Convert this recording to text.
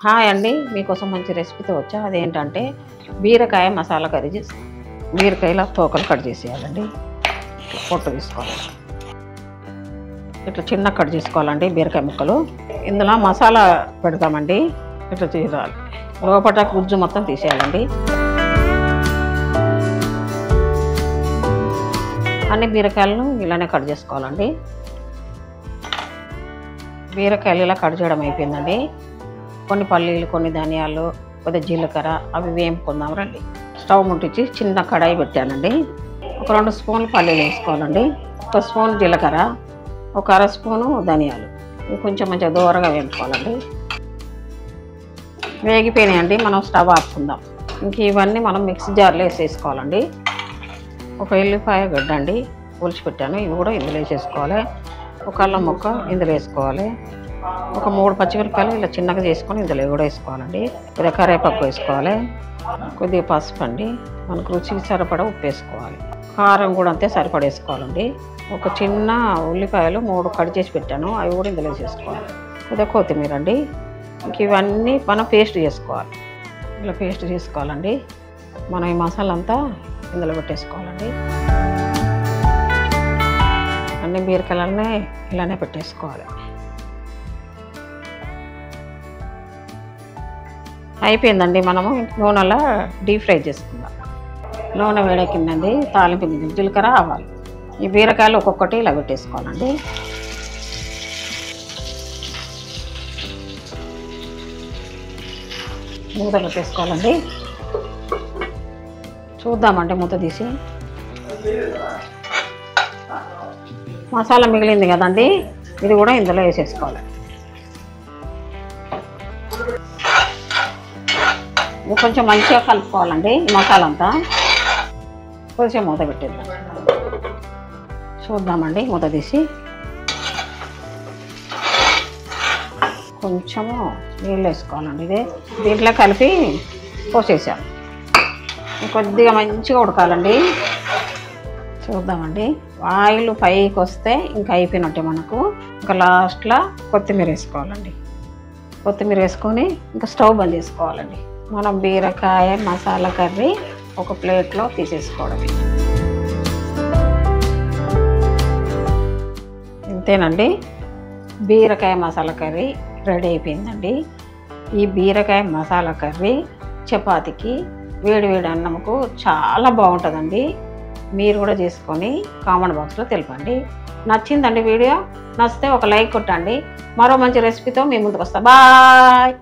Hi అండి, మీకోసం మంచి రెసిపీతో వచ్చా. అదేంటంటే బీరకాయ మసాలా కర్రీ చేసి బీరకాయల తోకలు కట్ చేసేయాలండి. పొట్టు తీసుకోవాలి, ఇట్లా చిన్న కట్ చేసుకోవాలండి బీరకాయ ముక్కలు. ఇందులో మసాలా పెడతామండి, ఇట్లా తీయాలి. లోపల గుజ్జు మొత్తం తీసేయాలండి. అన్ని బీరకాయలను ఇలానే కట్ చేసుకోవాలండి. బీరకాయలు ఇలా కట్ చేయడం అయిపోయిందండి. కొన్ని పల్లీలు, కొన్ని ధనియాలు, కొద్దిగా జీలకర్ర అవి వేపుకుందాం రండి. స్టవ్ ముట్టించి చిన్న కడాయి పెట్టానండి. ఒక 2 స్పూన్లు పల్లీలు వేసుకోవాలండి. 1 స్పూన్ జీలకర్ర, ఒక 1/2 స్పూను ధనియాలు. ఇవి కొంచెం మంచిగా దూరగా వేపుకోవాలండి. వేగిపోయినాయండి, మనం స్టవ్ ఆపుకుందాం. ఇంక ఇవన్నీ మనం మిక్సీ జార్లో వేసేసుకోవాలండి. ఒక ఎల్లిపాయ గడ్డ అండి ఒలిచిపెట్టాను, ఇవి కూడా ఇందులో వేసేసుకోవాలి. ఒక అల్లం ముక్క ఇందులో వేసుకోవాలి. ఒక 3 పచ్చిమిరపకాయలు ఇలా చిన్నగా చేసుకొని ఇందులో కూడా వేసుకోవాలండి. కొద్దిగా కరివేపాకు వేసుకోవాలి. కొద్దిగా పసుపు అండి, మనకు రుచికి సరిపడా ఉప్పు వేసుకోవాలి. కారం కూడా అంతే సరిపడా వేసుకోవాలండి. ఒక చిన్న ఉల్లిపాయలు 3 కట్ చేసి పెట్టాను, అవి కూడా ఇందులో వేసేసుకోవాలి. కొద్దిగా కొత్తిమీర అండి. ఇంక ఇవన్నీ మనం పేస్ట్ చేసుకోవాలి. ఇలా పేస్ట్ చేసుకోవాలండి. మనం ఈ మసాలా అంతా ఇందులో పెట్టేసుకోవాలండి. అన్ని బీరకాయలనే ఇలానే పెట్టేసుకోవాలి. అయిపోయిందండి. మనము నూనెలో డీప్ ఫ్రై చేసుకుందాం. నూనె వేడెక్కిందండి. తాలింపు గింజలు, జీలకర్ర, ఆవాలు, ఈ బీరకాయలు ఒక్కొక్కటి ఇలా పెట్టేసుకోవాలండి. మూతలు పెట్టేసుకోవాలండి. చూద్దామండి మూత తీసి. మసాలా మిగిలింది కదండి, ఇది కూడా ఇందులో వేసేసుకోవాలి. ఇది కొంచెం మంచిగా కలుపుకోవాలండి ఈ మసాలా అంతా. కొంచెం మూత పెట్టేద్దాం. చూద్దామండి మూత తీసి. కొంచెము నీళ్ళు వేసుకోవాలండి. ఇదే దీంట్లో కలిపి పోసేసాం. కొద్దిగా మంచిగా ఉడకాలండి. చూద్దామండి. ఆయిల్ పైకి వస్తే ఇంకా అయిపోయినట్టే మనకు. ఇంకా లాస్ట్లో కొత్తిమీర వేసుకోవాలండి. కొత్తిమీర వేసుకొని ఇంకా స్టవ్ బంద్ చేసుకోవాలండి. మనం బీరకాయ మసాలా కర్రీ ఒక ప్లేట్లో తీసేసుకోవడమే. ఇంతేనండి, బీరకాయ మసాలా కర్రీ రెడీ అయిపోయిందండి. ఈ బీరకాయ మసాలా కర్రీ చపాతీకి, వేడి వేడి అన్నంకు చాలా బాగుంటుందండి. మీరు కూడా చేసుకొని కామెంట్ బాక్స్లో తెలపండి. నచ్చిందండి వీడియో? నచ్చితే ఒక లైక్ కొట్టండి. మరో మంచి రెసిపీతో మీ ముందుకు వస్తా. బాయ్.